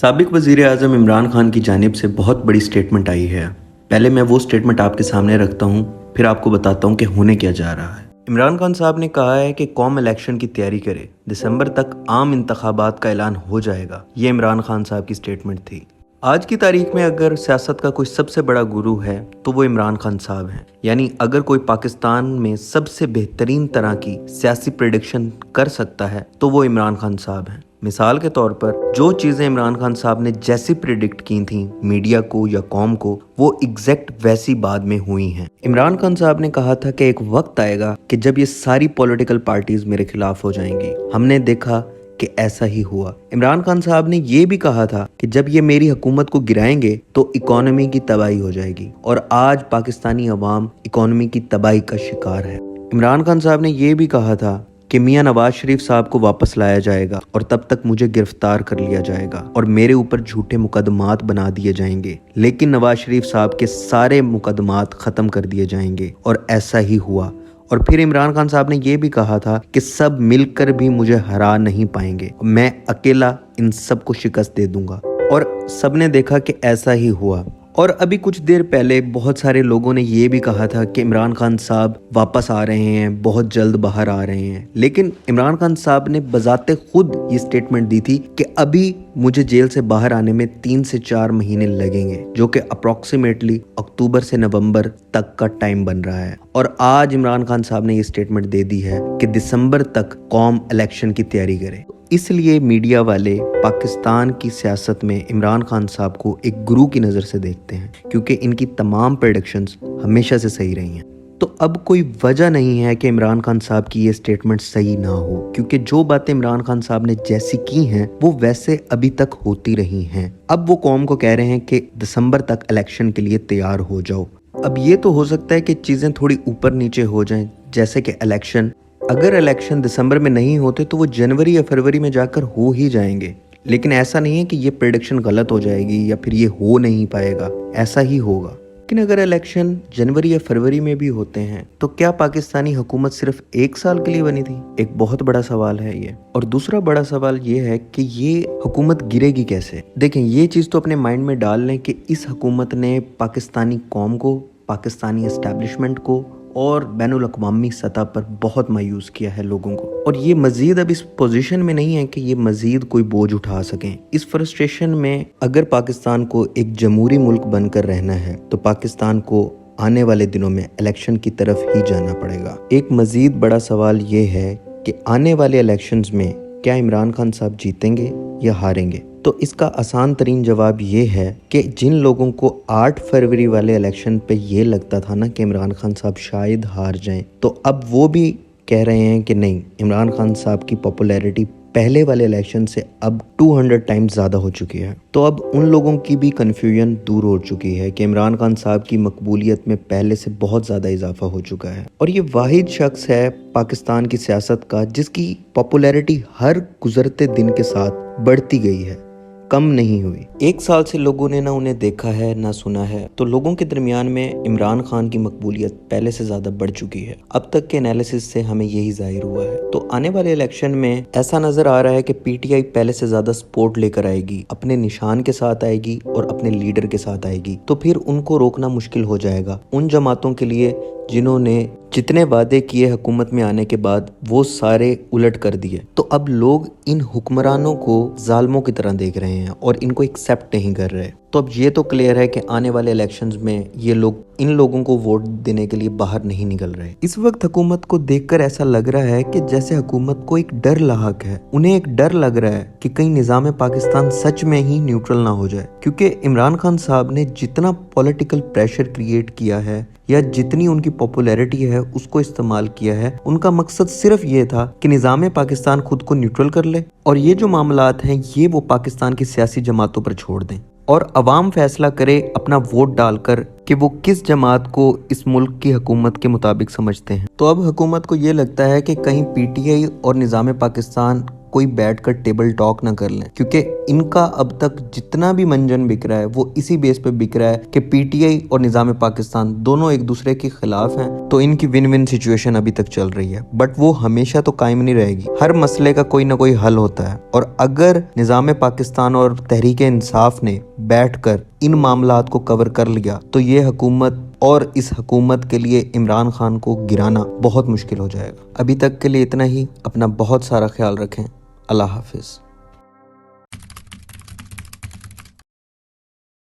साबिक वज़ीर आज़म इमरान खान की जानिब से बहुत बड़ी स्टेटमेंट आई है। पहले मैं वो स्टेटमेंट आपके सामने रखता हूँ, फिर आपको बताता हूँ कि होने क्या जा रहा है। इमरान खान साहब ने कहा है कि कौम इलेक्शन की तैयारी करे, दिसंबर तक आम इंतखाबात का ऐलान हो जाएगा। ये इमरान खान साहब की स्टेटमेंट थी। आज की तारीख में अगर सियासत का कोई सबसे बड़ा गुरु है तो वो इमरान खान साहब हैं। यानी अगर कोई पाकिस्तान में सबसे बेहतरीन तरह की सियासी प्रेडिक्शन कर सकता है तो वो इमरान खान साहब हैं। मिसाल के तौर पर जो चीज़ें इमरान खान साहब ने जैसी प्रिडिक्ट की थी मीडिया को या कौम को, वो एग्जैक्ट वैसी बाद में हुई हैं। इमरान खान साहब ने कहा था कि एक वक्त आएगा कि जब ये सारी पॉलिटिकल पार्टीज मेरे खिलाफ हो जाएंगी। हमने देखा कि ऐसा ही हुआ। इमरान खान साहब ने ये भी कहा था कि जब ये मेरी हुकूमत को गिराएंगे तो इकोनॉमी की तबाही हो जाएगी, और आज पाकिस्तानी अवाम इकोनॉमी की तबाही का शिकार है। इमरान खान साहब ने ये भी कहा था कि मियां नवाज शरीफ साहब को वापस लाया जाएगा और तब तक मुझे गिरफ्तार कर लिया जाएगा और मेरे ऊपर झूठे मुकदमात बना दिए जाएंगे, लेकिन नवाज शरीफ साहब के सारे मुकदमात खत्म कर दिए जाएंगे, और ऐसा ही हुआ। और फिर इमरान खान साहब ने यह भी कहा था कि सब मिलकर भी मुझे हरा नहीं पाएंगे, मैं अकेला इन सब को शिकस्त दे दूंगा, और सबने देखा कि ऐसा ही हुआ। और अभी कुछ देर पहले बहुत सारे लोगों ने ये भी कहा था कि इमरान खान साहब वापस आ रहे हैं, बहुत जल्द बाहर आ रहे हैं, लेकिन इमरान खान साहब ने बजाते खुद ये स्टेटमेंट दी थी कि अभी मुझे जेल से बाहर आने में 3 से 4 महीने लगेंगे, जो कि अप्रॉक्सीमेटली अक्टूबर से नवंबर तक का टाइम बन रहा है। और आज इमरान खान साहब ने ये स्टेटमेंट दे दी है कि दिसंबर तक कौम इलेक्शन की तैयारी करे। इसलिए मीडिया वाले पाकिस्तान की सियासत में इमरान खान साहब को एक गुरु की नज़र से देखते हैं, क्योंकि इनकी तमाम प्रेडिक्शंस हमेशा से सही रही हैं। तो अब कोई वजह नहीं है कि इमरान खान साहब की ये स्टेटमेंट सही ना हो, क्योंकि जो बातें इमरान खान साहब ने जैसी की हैं वो वैसे अभी तक होती रही हैं। अब वो कौम को कह रहे हैं कि दिसंबर तक इलेक्शन के लिए तैयार हो जाओ। अब ये तो हो सकता है कि चीज़ें थोड़ी ऊपर नीचे हो जाएं, जैसे कि अगर इलेक्शन दिसंबर में नहीं होते तो वो जनवरी या फरवरी में जाकर हो ही जाएंगे, लेकिन ऐसा नहीं है कि ये प्रेडिक्शन गलत हो जाएगी या फिर ये हो नहीं पाएगा, ऐसा ही होगा। लेकिन अगर इलेक्शन जनवरी या फरवरी में भी होते हैं तो क्या पाकिस्तानी हुकूमत सिर्फ 1 साल के लिए बनी थी? एक बहुत बड़ा सवाल है ये। और दूसरा बड़ा सवाल ये है कि ये हुकूमत गिरेगी कैसे? देखें, ये चीज़ तो अपने माइंड में डाल लें कि इस हुकूमत ने पाकिस्तानी कौम को, पाकिस्तानी एस्टैब्लिशमेंट को और बैनुल अक़वामी सतह पर बहुत मायूस किया है लोगों को, और ये मजीद अब इस पोजीशन में नहीं है कि ये मजीद कोई बोझ उठा सकें। इस फ्रस्ट्रेशन में अगर पाकिस्तान को एक जमहूरी मुल्क बनकर रहना है तो पाकिस्तान को आने वाले दिनों में इलेक्शन की तरफ ही जाना पड़ेगा। एक मजीद बड़ा सवाल ये है कि आने वाले इलेक्शंस में क्या इमरान खान साहब जीतेंगे या हारेंगे? तो इसका आसान तरीन जवाब ये है कि जिन लोगों को 8 फरवरी वाले इलेक्शन पे ये लगता था ना कि इमरान खान साहब शायद हार जाएं, तो अब वो भी कह रहे हैं कि नहीं, इमरान खान साहब की पॉपुलैरिटी पहले वाले इलेक्शन से अब 200 टाइम्स ज़्यादा हो चुकी है। तो अब उन लोगों की भी कन्फ्यूजन दूर हो चुकी है कि इमरान खान साहब की मकबूलियत में पहले से बहुत ज़्यादा इजाफा हो चुका है, और ये वाहिद शख्स है पाकिस्तान की सियासत का जिसकी पॉपुलैरिटी हर गुजरते दिन के साथ बढ़ती गई है, कम नहीं हुई। 1 साल से लोगों ने ना उन्हें देखा है ना सुना है, तो लोगों के दरमियान में इमरान खान की मकबूलियत पहले से ज्यादा बढ़ चुकी है। अब तक के एनालिसिस से हमें यही जाहिर हुआ है। तो आने वाले इलेक्शन में ऐसा नजर आ रहा है कि पीटीआई पहले से ज्यादा सपोर्ट लेकर आएगी, अपने निशान के साथ आएगी और अपने लीडर के साथ आएगी, तो फिर उनको रोकना मुश्किल हो जाएगा। उन जमातों के लिए जिन्होंने जितने वादे किए हुकूमत में आने के बाद वो सारे उलट कर दिए, तो अब लोग इन हुक्मरानों को जालिमों की तरह देख रहे हैं और इनको एक्सेप्ट नहीं कर रहे। तो अब ये तो क्लियर है कि आने वाले इलेक्शंस में ये लोग इन लोगों को वोट देने के लिए बाहर नहीं निकल रहे। इस वक्त हुकूमत को देखकर ऐसा लग रहा है कि जैसे हुकूमत को एक डर लाहक है। उन्हें एक डर लग रहा है कि कहीं निज़ाम पाकिस्तान सच में ही न्यूट्रल ना हो जाए, क्योंकि इमरान खान साहब ने जितना पॉलिटिकल प्रेशर क्रिएट किया है या जितनी उनकी पॉपुलैरिटी है उसको इस्तेमाल किया है, उनका मकसद सिर्फ ये था कि निज़ाम पाकिस्तान खुद को न्यूट्रल कर ले, और ये जो मामलात हैं ये वो पाकिस्तान की सियासी जमातों पर छोड़ दें और अवाम फैसला करे अपना वोट डालकर कि वो किस जमात को इस मुल्क की हुकूमत के मुताबिक समझते हैं। तो अब हुकूमत को ये लगता है कि कहीं पीटीआई और निज़ाम पाकिस्तान कोई बैठकर टेबल टॉक ना कर लें, क्योंकि इनका अब तक जितना भी मंजन बिक रहा है वो इसी बेस पे बिक रहा है कि पीटीआई और निज़ाम पाकिस्तान दोनों एक दूसरे के खिलाफ हैं। तो इनकी विन विन सिचुएशन अभी तक चल रही है, बट वो हमेशा तो कायम नहीं रहेगी। हर मसले का कोई ना कोई हल होता है, और अगर निज़ाम पाकिस्तान और तहरीक इंसाफ ने बैठकर इन मामलात को कवर कर लिया तो ये हुकूमत और इस हुकूमत के लिए इमरान खान को गिराना बहुत मुश्किल हो जाएगा। अभी तक के लिए इतना ही। अपना बहुत सारा ख्याल रखें। अल्लाह हाफिज़।